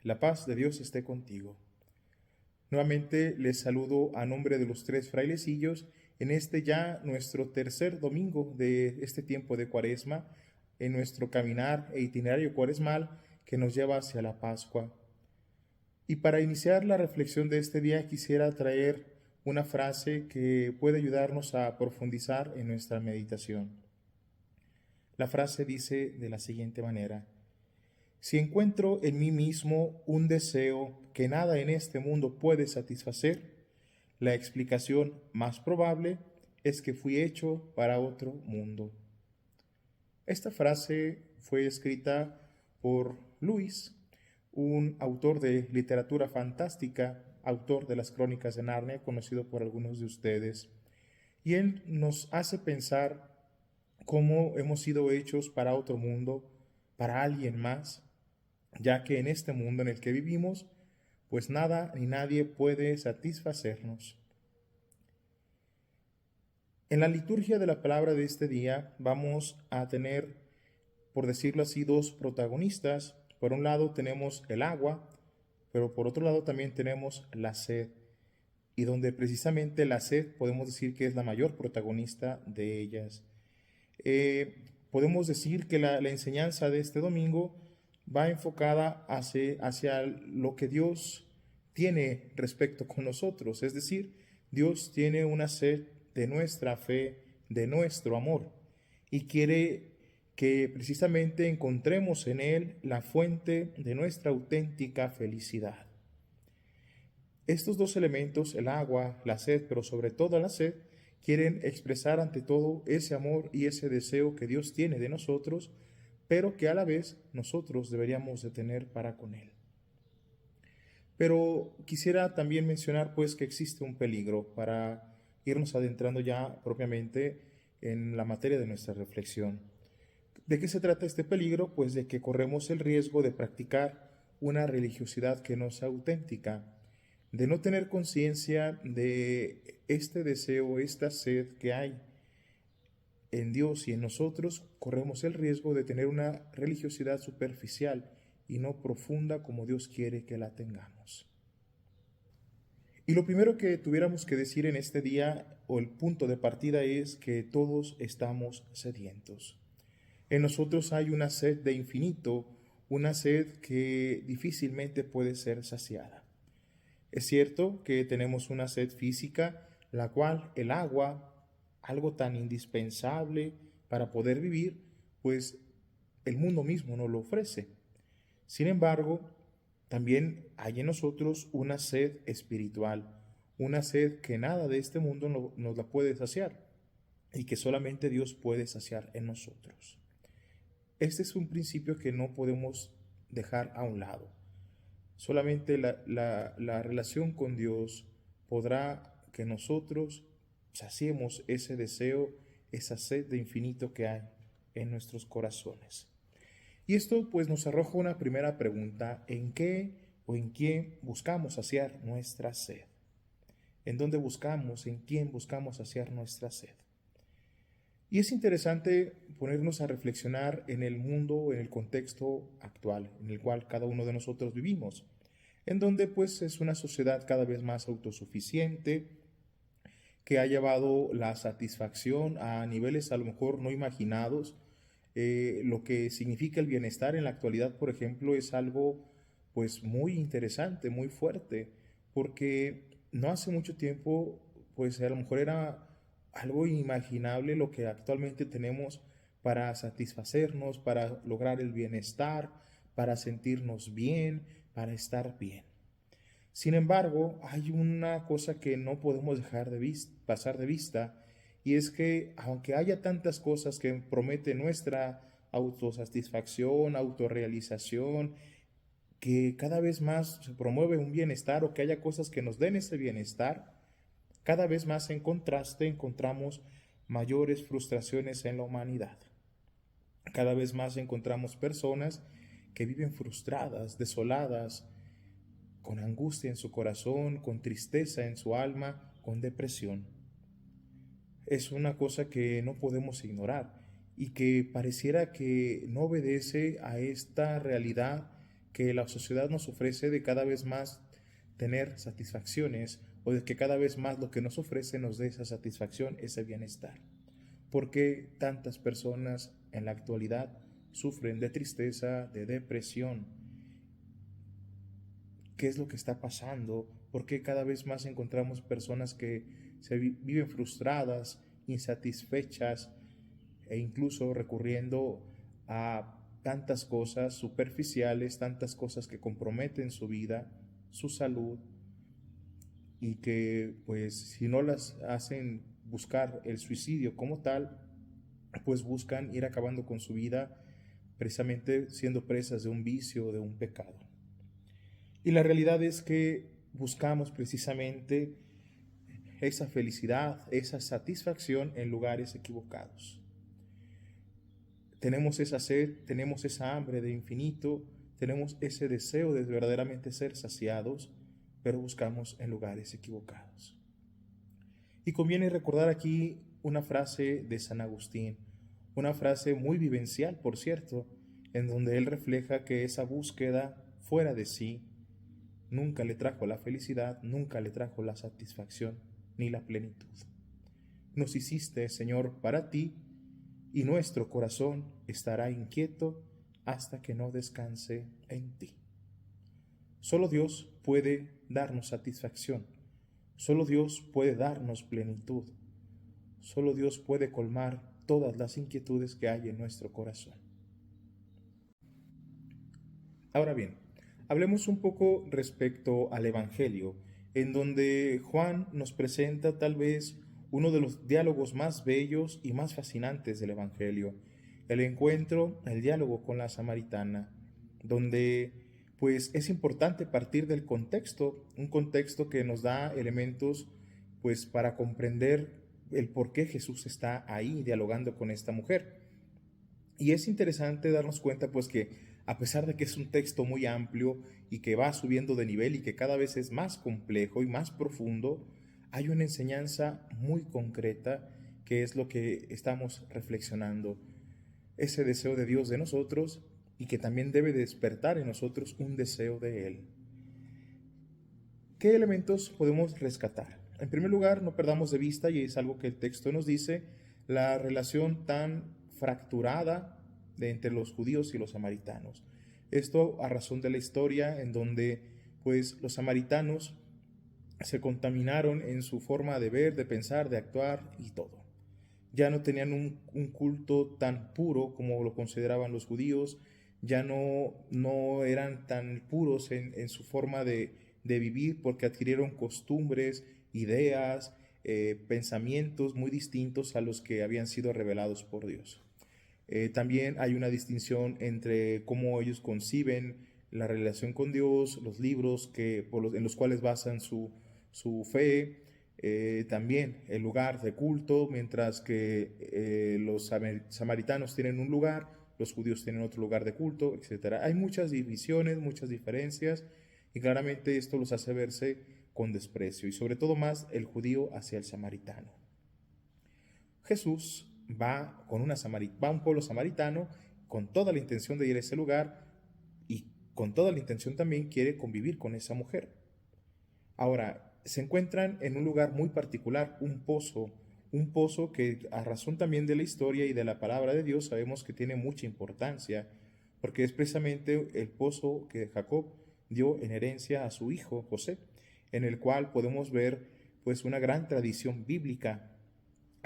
La paz de Dios esté contigo. Nuevamente les saludo a nombre de los tres frailecillos en este ya nuestro tercer domingo de este tiempo de Cuaresma, en nuestro caminar e itinerario cuaresmal que nos lleva hacia la Pascua. Y para iniciar la reflexión de este día quisiera traer una frase que puede ayudarnos a profundizar en nuestra meditación. La frase dice de la siguiente manera: si encuentro en mí mismo un deseo que nada en este mundo puede satisfacer, la explicación más probable es que fui hecho para otro mundo. Esta frase fue escrita por Lewis, un autor de literatura fantástica, autor de las Crónicas de Narnia, conocido por algunos de ustedes. Y él nos hace pensar cómo hemos sido hechos para otro mundo, para alguien más, ya que en este mundo en el que vivimos, pues nada ni nadie puede satisfacernos. En la liturgia de la palabra de este día vamos a tener, por decirlo así, dos protagonistas. Por un lado tenemos el agua, pero por otro lado también tenemos la sed, y donde precisamente la sed podemos decir que es la mayor protagonista de ellas. Podemos decir que la enseñanza de este domingo va enfocada hacia lo que Dios tiene respecto con nosotros, es decir, Dios tiene una sed de nuestra fe, de nuestro amor, y quiere que precisamente encontremos en Él la fuente de nuestra auténtica felicidad. Estos dos elementos, el agua, la sed, pero sobre todo la sed, quieren expresar ante todo ese amor y ese deseo que Dios tiene de nosotros, pero que a la vez nosotros deberíamos de tener para con Él. Pero quisiera también mencionar pues que existe un peligro para irnos adentrando ya propiamente en la materia de nuestra reflexión. ¿De qué se trata este peligro? Pues de que corremos el riesgo de practicar una religiosidad que no sea auténtica, de no tener conciencia de este deseo, esta sed que hay en Dios y en nosotros. Corremos el riesgo de tener una religiosidad superficial y no profunda como Dios quiere que la tengamos. Y lo primero que tuviéramos que decir en este día, o el punto de partida, es que todos estamos sedientos. En nosotros hay una sed de infinito, una sed que difícilmente puede ser saciada. Es cierto que tenemos una sed física, la cual el agua, algo tan indispensable para poder vivir, pues el mundo mismo nos lo ofrece. Sin embargo, también hay en nosotros una sed espiritual, una sed que nada de este mundo nos la puede saciar y que solamente Dios puede saciar en nosotros. Este es un principio que no podemos dejar a un lado. Solamente la relación con Dios podrá que nosotros saciemos ese deseo, esa sed de infinito que hay en nuestros corazones. Y esto pues nos arroja una primera pregunta: ¿en qué o en quién buscamos saciar nuestra sed? ¿En dónde buscamos, en quién buscamos saciar nuestra sed? Y es interesante ponernos a reflexionar en el mundo, en el contexto actual, en el cual cada uno de nosotros vivimos, en donde pues es una sociedad cada vez más autosuficiente, que ha llevado la satisfacción a niveles a lo mejor no imaginados. Lo que significa el bienestar en la actualidad, por ejemplo, es algo pues muy interesante, muy fuerte, porque no hace mucho tiempo pues a lo mejor era algo inimaginable lo que actualmente tenemos para satisfacernos, para lograr el bienestar, para sentirnos bien, para estar bien. Sin embargo, hay una cosa que no podemos dejar pasar de vista, y es que aunque haya tantas cosas que prometen nuestra autosatisfacción, autorrealización, que cada vez más se promueve un bienestar o que haya cosas que nos den ese bienestar, cada vez más en contraste encontramos mayores frustraciones en la humanidad. Cada vez más encontramos personas que viven frustradas, desoladas, con angustia en su corazón, con tristeza en su alma, con depresión. Es una cosa que no podemos ignorar y que pareciera que no obedece a esta realidad que la sociedad nos ofrece de cada vez más tener satisfacciones, o de que cada vez más lo que nos ofrece nos dé esa satisfacción, ese bienestar. ¿Por qué tantas personas en la actualidad sufren de tristeza, de depresión? ¿Qué es lo que está pasando? ¿Por qué cada vez más encontramos personas que viven frustradas, insatisfechas e incluso recurriendo a tantas cosas superficiales, tantas cosas que comprometen su vida, su salud, y que pues si no las hacen buscar el suicidio como tal, pues buscan ir acabando con su vida precisamente siendo presas de un vicio o de un pecado? Y la realidad es que buscamos precisamente esa felicidad, esa satisfacción en lugares equivocados. Tenemos esa sed, tenemos esa hambre de infinito, tenemos ese deseo de verdaderamente ser saciados, pero buscamos en lugares equivocados. Y conviene recordar aquí una frase de San Agustín, una frase muy vivencial, por cierto, en donde él refleja que esa búsqueda fuera de sí nunca le trajo la felicidad, nunca le trajo la satisfacción ni la plenitud. Nos hiciste, Señor, para ti, y nuestro corazón estará inquieto hasta que no descanse en ti. Solo Dios puede darnos satisfacción, solo Dios puede darnos plenitud, solo Dios puede colmar todas las inquietudes que hay en nuestro corazón. Ahora bien, hablemos un poco respecto al Evangelio, en donde Juan nos presenta tal vez uno de los diálogos más bellos y más fascinantes del Evangelio, el encuentro, el diálogo con la samaritana, donde pues es importante partir del contexto, un contexto que nos da elementos pues para comprender el por qué Jesús está ahí dialogando con esta mujer. Y es interesante darnos cuenta pues que a pesar de que es un texto muy amplio y que va subiendo de nivel y que cada vez es más complejo y más profundo, hay una enseñanza muy concreta que es lo que estamos reflexionando. Ese deseo de Dios de nosotros y que también debe despertar en nosotros un deseo de Él. ¿Qué elementos podemos rescatar? En primer lugar, no perdamos de vista, y es algo que el texto nos dice, la relación tan fracturada de entre los judíos y los samaritanos. Esto a razón de la historia en donde pues los samaritanos se contaminaron en su forma de ver, de pensar, de actuar y todo. Ya no tenían un culto tan puro como lo consideraban los judíos, ya no eran tan puros en su forma de vivir porque adquirieron costumbres, ideas, pensamientos muy distintos a los que habían sido revelados por Dios. También hay una distinción entre cómo ellos conciben la relación con Dios, los libros en los cuales basan su fe, también el lugar de culto, mientras que los samaritanos tienen un lugar, los judíos tienen otro lugar de culto, etc. Hay muchas divisiones, muchas diferencias, y claramente esto los hace verse con desprecio, y sobre todo más el judío hacia el samaritano. Jesús va a un pueblo samaritano con toda la intención de ir a ese lugar y con toda la intención también quiere convivir con esa mujer. Ahora, se encuentran en un lugar muy particular, un pozo que a razón también de la historia y de la palabra de Dios sabemos que tiene mucha importancia, porque es precisamente el pozo que Jacob dio en herencia a su hijo José, en el cual podemos ver pues una gran tradición bíblica,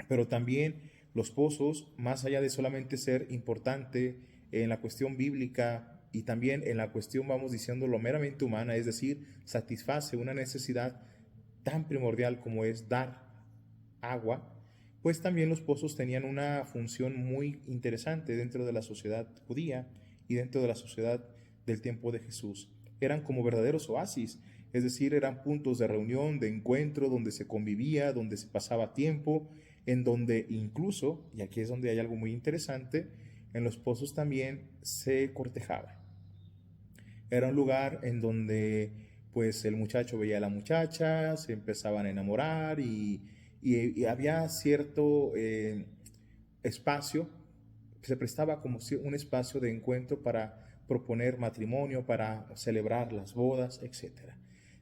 pero también los pozos, más allá de solamente ser importante en la cuestión bíblica y también en la cuestión, vamos diciendo, lo meramente humana, es decir, satisface una necesidad tan primordial como es dar agua, pues también los pozos tenían una función muy interesante dentro de la sociedad judía y dentro de la sociedad del tiempo de Jesús. Eran como verdaderos oasis, es decir, eran puntos de reunión, de encuentro, donde se convivía, donde se pasaba tiempo, en donde incluso, y aquí es donde hay algo muy interesante, en los pozos también se cortejaba. Era un lugar en donde pues el muchacho veía a la muchacha, se empezaban a enamorar y había cierto espacio, se prestaba como un espacio de encuentro proponer matrimonio, para celebrar las bodas, etc.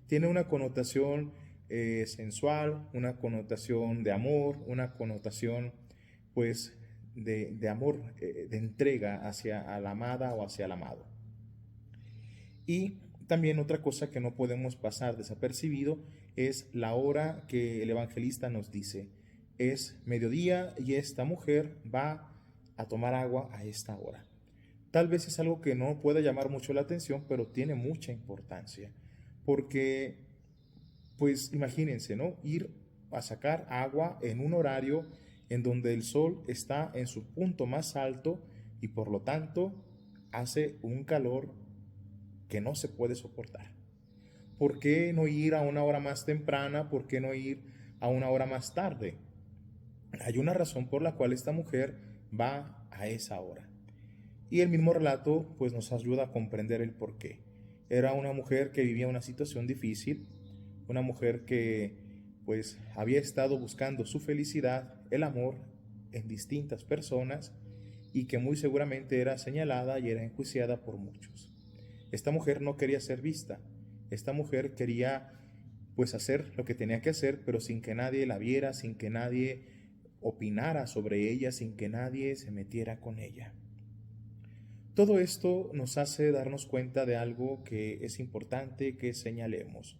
Tiene una connotación sensual, una connotación de amor, una connotación pues de amor, de entrega hacia la amada o hacia el amado. Y también otra cosa que no podemos pasar desapercibido es la hora que el evangelista nos dice. Es mediodía y esta mujer va a tomar agua a esta hora. Tal vez es algo que no pueda llamar mucho la atención, pero tiene mucha importancia. Porque, pues imagínense, ¿no? Ir a sacar agua en un horario en donde el sol está en su punto más alto y por lo tanto hace un calor que no se puede soportar. ¿Por qué no ir a una hora más temprana? ¿Por qué no ir a una hora más tarde? Hay una razón por la cual esta mujer va a esa hora. Y el mismo relato pues nos ayuda a comprender el por qué. Era una mujer que vivía una situación difícil, una mujer que pues había estado buscando su felicidad, el amor en distintas personas y que muy seguramente era señalada y era enjuiciada por muchos. Esta mujer no quería ser vista, esta mujer quería pues hacer lo que tenía que hacer, pero sin que nadie la viera, sin que nadie opinara sobre ella, sin que nadie se metiera con ella. Todo esto nos hace darnos cuenta de algo que es importante que señalemos.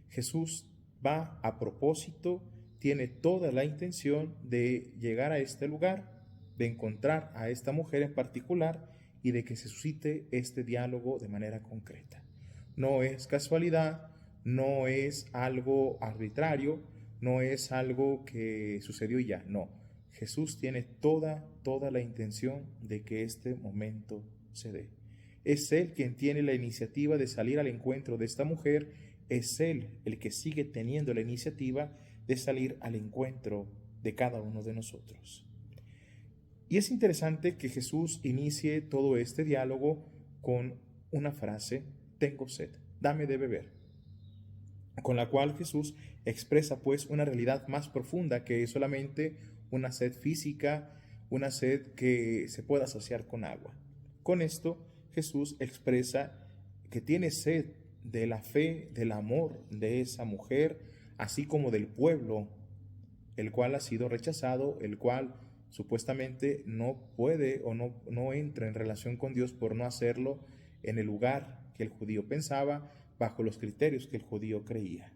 Jesús va a propósito, tiene toda la intención de llegar a este lugar, de encontrar a esta mujer en particular y de que se suscite este diálogo de manera concreta. No es casualidad, no es algo arbitrario, no es algo que sucedió y ya, no. Jesús tiene toda la intención de que este momento se dé. Es Él quien tiene la iniciativa de salir al encuentro de esta mujer, es Él el que sigue teniendo la iniciativa de salir al encuentro de cada uno de nosotros. Y es interesante que Jesús inicie todo este diálogo con una frase: tengo sed, dame de beber, con la cual Jesús expresa pues una realidad más profunda que es solamente una sed física, una sed que se pueda saciar con agua. Con esto Jesús expresa que tiene sed de la fe, del amor de esa mujer, así como del pueblo, el cual ha sido rechazado, el cual supuestamente no puede o no entra en relación con Dios por no hacerlo en el lugar que el judío pensaba, bajo los criterios que el judío creía.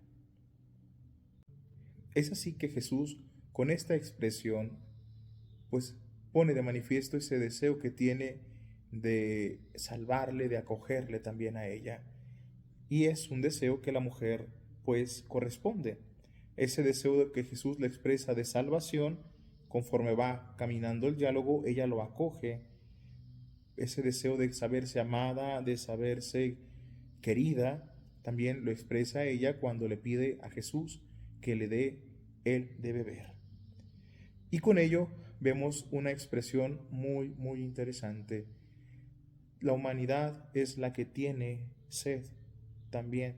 Es así que Jesús, con esta expresión, pues pone de manifiesto ese deseo que tiene de salvarle, de acogerle también a ella. Y es un deseo que la mujer pues corresponde. Ese deseo que Jesús le expresa de salvación, conforme va caminando el diálogo, ella lo acoge. Ese deseo de saberse amada, de saberse querida, también lo expresa ella cuando le pide a Jesús que le dé él de beber. Y con ello vemos una expresión muy interesante. La humanidad es la que tiene sed también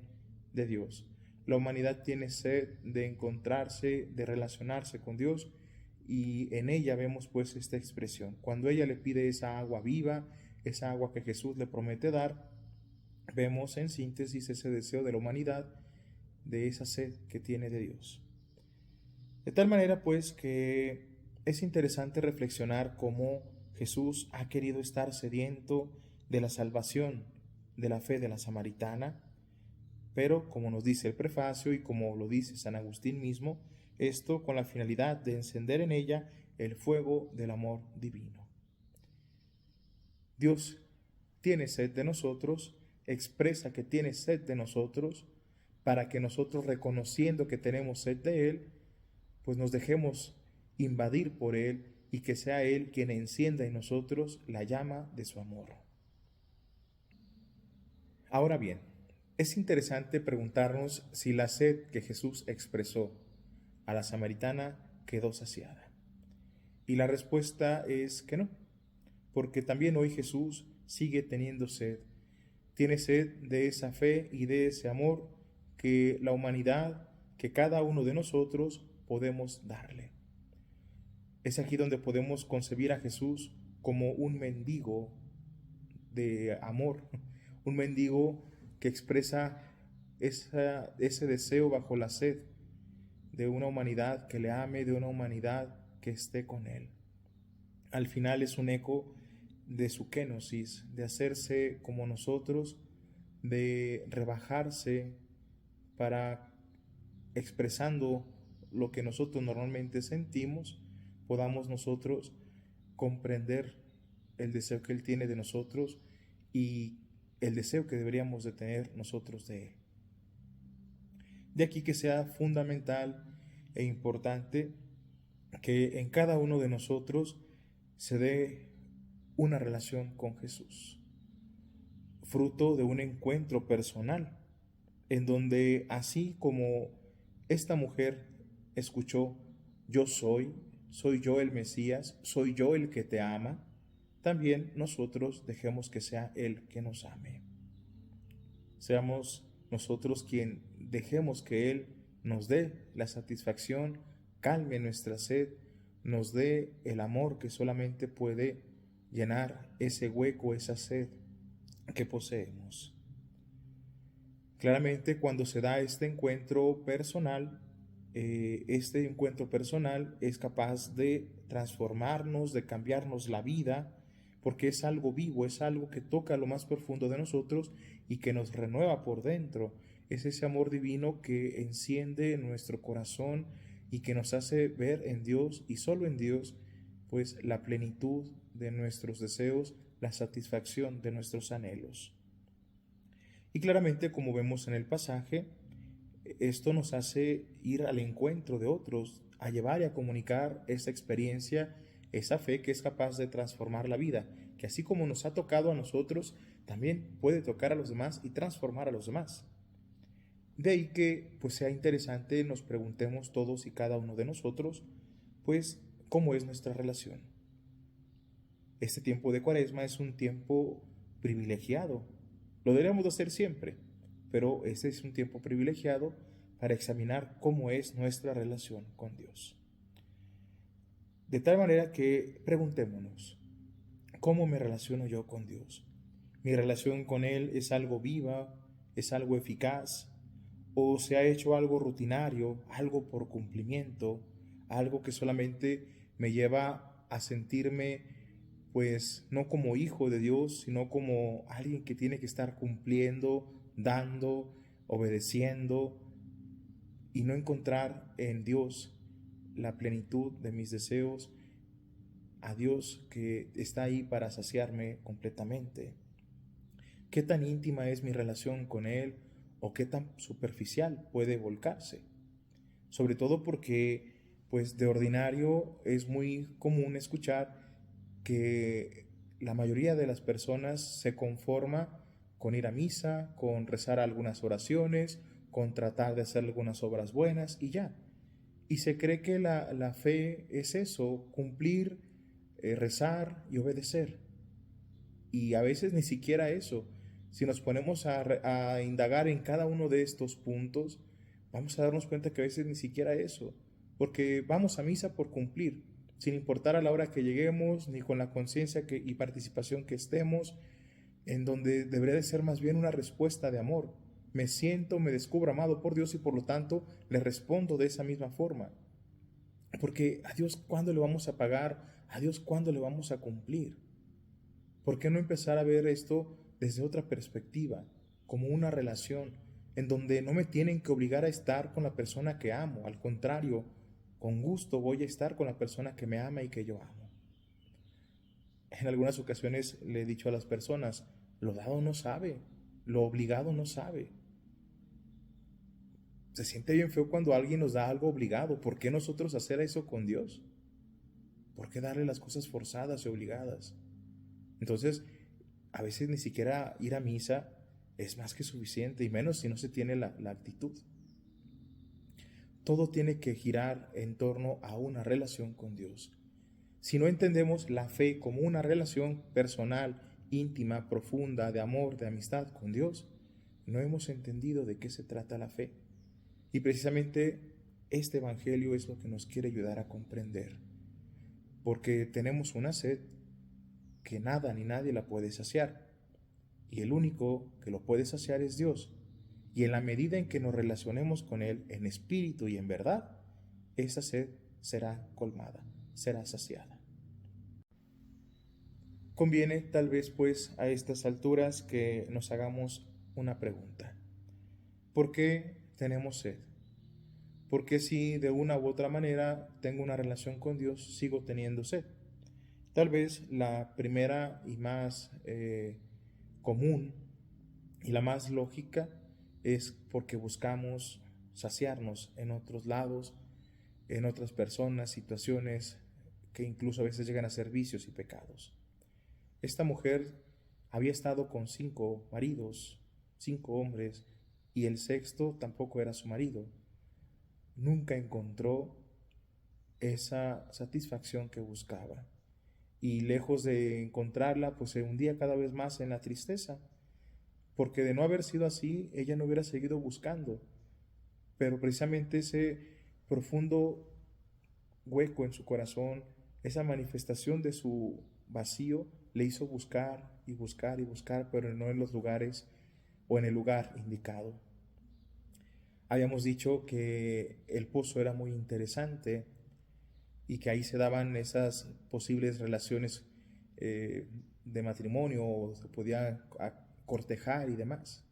de Dios. La humanidad tiene sed de encontrarse, de relacionarse con Dios, y en ella vemos pues esta expresión. Cuando ella le pide esa agua viva, esa agua que Jesús le promete dar, vemos en síntesis ese deseo de la humanidad, de esa sed que tiene de Dios. De tal manera pues que es interesante reflexionar cómo Jesús ha querido estar sediento de la salvación, de la fe de la samaritana, pero como nos dice el prefacio y como lo dice San Agustín mismo, esto con la finalidad de encender en ella el fuego del amor divino. Dios tiene sed de nosotros, expresa que tiene sed de nosotros, para que nosotros, reconociendo que tenemos sed de Él, pues nos dejemos invadir por Él y que sea Él quien encienda en nosotros la llama de su amor. Ahora bien, es interesante preguntarnos si la sed que Jesús expresó a la samaritana quedó saciada. Y la respuesta es que no, porque también hoy Jesús sigue teniendo sed. Tiene sed de esa fe y de ese amor que la humanidad, que cada uno de nosotros podemos darle. Es aquí donde podemos concebir a Jesús como un mendigo de amor, un mendigo que expresa ese deseo bajo la sed de una humanidad que le ame, de una humanidad que esté con él. Al final es un eco de su kénosis, de hacerse como nosotros, de rebajarse para, expresando lo que nosotros normalmente sentimos, podamos nosotros comprender el deseo que Él tiene de nosotros y el deseo que deberíamos de tener nosotros de Él. De aquí que sea fundamental e importante que en cada uno de nosotros se dé una relación con Jesús, fruto de un encuentro personal, en donde así como esta mujer escuchó, yo soy yo el Mesías, soy yo el que te ama, también nosotros dejemos que sea Él que nos ame. Seamos nosotros quien dejemos que Él nos dé la satisfacción, calme nuestra sed, nos dé el amor que solamente puede llenar ese hueco, esa sed que poseemos. Claramente cuando se da este encuentro personal es capaz de transformarnos, de cambiarnos la vida, porque es algo vivo, es algo que toca lo más profundo de nosotros y que nos renueva por dentro. Es ese amor divino que enciende nuestro corazón y que nos hace ver en Dios y solo en Dios, pues la plenitud de nuestros deseos, la satisfacción de nuestros anhelos. Y claramente, como vemos en el pasaje, esto nos hace ir al encuentro de otros, a llevar y a comunicar esa experiencia, esa fe que es capaz de transformar la vida, que así como nos ha tocado a nosotros, también puede tocar a los demás y transformar a los demás. De ahí que pues sea interesante nos preguntemos todos y cada uno de nosotros, pues, ¿cómo es nuestra relación? Este tiempo de Cuaresma es un tiempo privilegiado. Lo deberíamos de hacer siempre, pero este es un tiempo privilegiado para examinar cómo es nuestra relación con Dios. De tal manera que preguntémonos, ¿cómo me relaciono yo con Dios? ¿Mi relación con Él es algo viva, es algo eficaz, o se ha hecho algo rutinario, algo por cumplimiento, algo que solamente me lleva a sentirme, pues, no como hijo de Dios, sino como alguien que tiene que estar cumpliendo, dando, obedeciendo, y no encontrar en Dios la plenitud de mis deseos, a Dios que está ahí para saciarme completamente? ¿Qué tan íntima es mi relación con Él o qué tan superficial puede volcarse? Sobre todo porque, pues, de ordinario es muy común escuchar que la mayoría de las personas se conforma con ir a misa, con rezar algunas oraciones, con tratar de hacer algunas obras buenas y ya. Y se cree que la fe es eso, cumplir, rezar y obedecer. Y a veces ni siquiera eso. Si nos ponemos a indagar en cada uno de estos puntos, vamos a darnos cuenta que a veces ni siquiera eso. Porque vamos a misa por cumplir, sin importar a la hora que lleguemos, ni con la conciencia y participación que estemos, en donde debería de ser más bien una respuesta de amor. Me siento, me descubro amado por Dios y por lo tanto le respondo de esa misma forma. Porque a Dios, ¿cuándo le vamos a pagar? A Dios, ¿cuándo le vamos a cumplir? ¿Por qué no empezar a ver esto desde otra perspectiva, como una relación, en donde no me tienen que obligar a estar con la persona que amo? Al contrario, con gusto voy a estar con la persona que me ama y que yo amo. En algunas ocasiones le he dicho a las personas, lo dado no sabe, lo obligado no sabe. Se siente bien feo cuando alguien nos da algo obligado. ¿Por qué nosotros hacer eso con Dios? ¿Por qué darle las cosas forzadas y obligadas? Entonces, a veces ni siquiera ir a misa es más que suficiente, y menos si no se tiene la actitud. Todo tiene que girar en torno a una relación con Dios. Si no entendemos la fe como una relación personal, íntima, profunda, de amor, de amistad con Dios, no hemos entendido de qué se trata la fe. Y precisamente este evangelio es lo que nos quiere ayudar a comprender. Porque tenemos una sed que nada ni nadie la puede saciar. y el único que lo puede saciar es Dios. Y en la medida en que nos relacionemos con Él en espíritu y en verdad, esa sed será colmada, será saciada. Conviene tal vez pues a estas alturas que nos hagamos una pregunta. ¿Por qué tenemos sed? ¿Por qué si de una u otra manera tengo una relación con Dios sigo teniendo sed? Tal vez la primera y más común y la más lógica es porque buscamos saciarnos en otros lados, en otras personas, situaciones que incluso a veces llegan a ser vicios y pecados. Esta mujer había estado con 5 maridos, 5 hombres, y el sexto tampoco era su marido. Nunca encontró esa satisfacción que buscaba. Y lejos de encontrarla, pues se hundía cada vez más en la tristeza, porque de no haber sido así, ella no hubiera seguido buscando. Pero precisamente ese profundo hueco en su corazón, esa manifestación de su vacío, le hizo buscar y buscar y buscar, pero no en los lugares o en el lugar indicado. Habíamos dicho que el pozo era muy interesante y que ahí se daban esas posibles relaciones de matrimonio, o se podía cortejar y demás.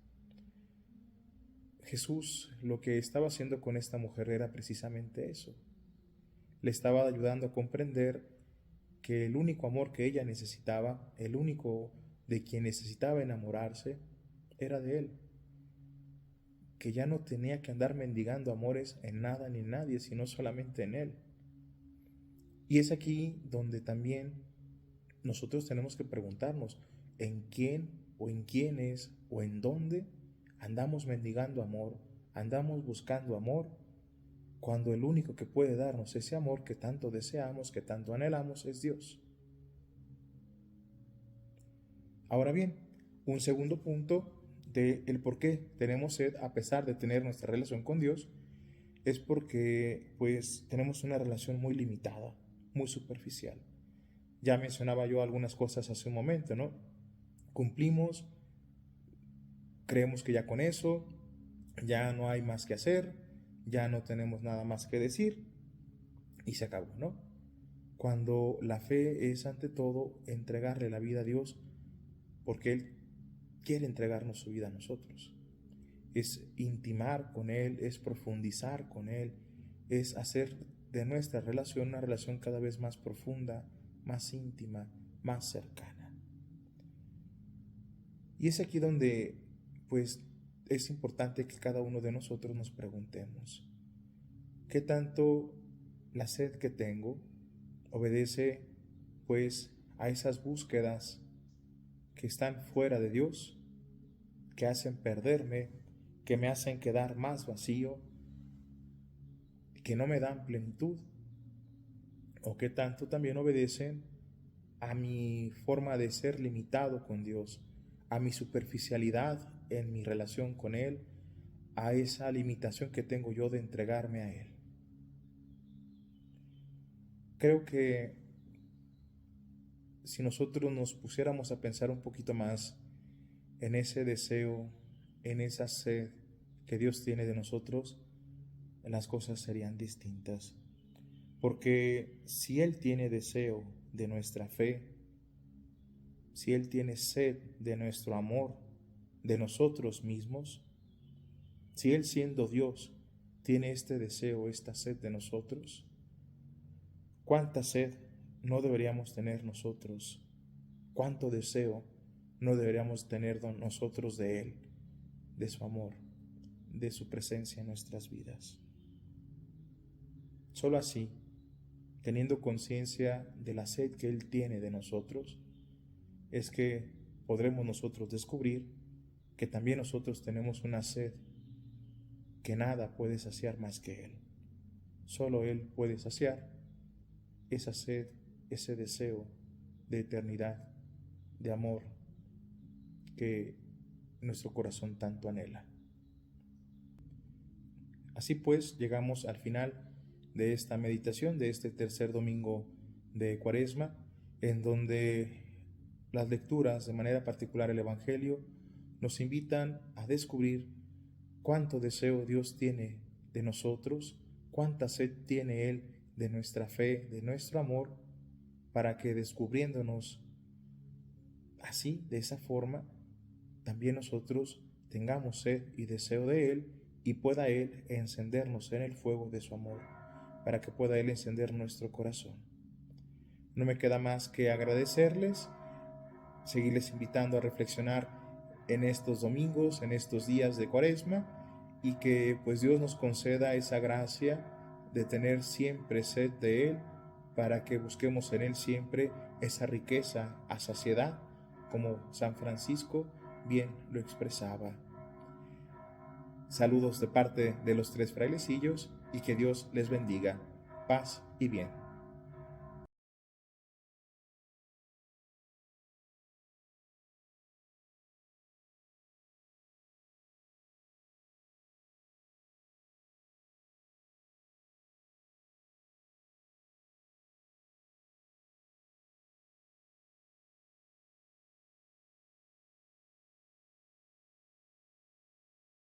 Jesús lo que estaba haciendo con esta mujer era precisamente eso. Le estaba ayudando a comprender que el único amor que ella necesitaba, el único de quien necesitaba enamorarse, era de Él. Que ya no tenía que andar mendigando amores en nada ni en nadie, sino solamente en Él. Y es aquí donde también nosotros tenemos que preguntarnos en quién o en quiénes o en dónde andamos mendigando amor, andamos buscando amor, cuando el único que puede darnos ese amor que tanto deseamos, que tanto anhelamos, es Dios. Ahora bien, un segundo punto del por qué tenemos sed a pesar de tener nuestra relación con Dios es porque pues tenemos una relación muy limitada, muy superficial. Ya mencionaba yo algunas cosas hace un momento, ¿no? Cumplimos, creemos que ya con eso ya no hay más que hacer, ya no tenemos nada más que decir y se acabó, ¿no? Cuando la fe es ante todo entregarle la vida a Dios porque Él quiere entregarnos su vida a nosotros. Es intimar con Él, es profundizar con Él, es hacer de nuestra relación una relación cada vez más profunda, más íntima, más cercana. Y es aquí donde, pues, es importante que cada uno de nosotros nos preguntemos, ¿qué tanto la sed que tengo obedece, pues, a esas búsquedas que están fuera de Dios, que hacen perderme, que me hacen quedar más vacío, que no me dan plenitud? ¿O qué tanto también obedecen a mi forma de ser limitado con Dios, a mi superficialidad en mi relación con Él, a esa limitación que tengo yo de entregarme a Él? Creo que si nosotros nos pusiéramos a pensar un poquito más en ese deseo, en esa sed que Dios tiene de nosotros, las cosas serían distintas. Porque si Él tiene deseo de nuestra fe, si Él tiene sed de nuestro amor, de nosotros mismos, si Él siendo Dios tiene este deseo, esta sed de nosotros, ¿cuánta sed no deberíamos tener nosotros? ¿Cuánto deseo no deberíamos tener nosotros de Él, de su amor, de su presencia en nuestras vidas? Solo así, teniendo conciencia de la sed que Él tiene de nosotros, es que podremos nosotros descubrir que también nosotros tenemos una sed que nada puede saciar más que Él. Solo Él puede saciar esa sed, ese deseo de eternidad, de amor que nuestro corazón tanto anhela. Así pues, llegamos al final de esta meditación, de este tercer domingo de Cuaresma, en donde las lecturas, de manera particular el Evangelio, nos invitan a descubrir cuánto deseo Dios tiene de nosotros, cuánta sed tiene Él de nuestra fe, de nuestro amor, para que descubriéndonos así, de esa forma, también nosotros tengamos sed y deseo de Él y pueda Él encendernos en el fuego de su amor, para que pueda Él encender nuestro corazón. No me queda más que agradecerles, seguirles invitando a reflexionar en estos domingos, en estos días de Cuaresma, y que pues Dios nos conceda esa gracia de tener siempre sed de Él, para que busquemos en Él siempre esa riqueza a saciedad, como San Francisco bien lo expresaba. Saludos de parte de los tres frailecillos y que Dios les bendiga. Paz y bien.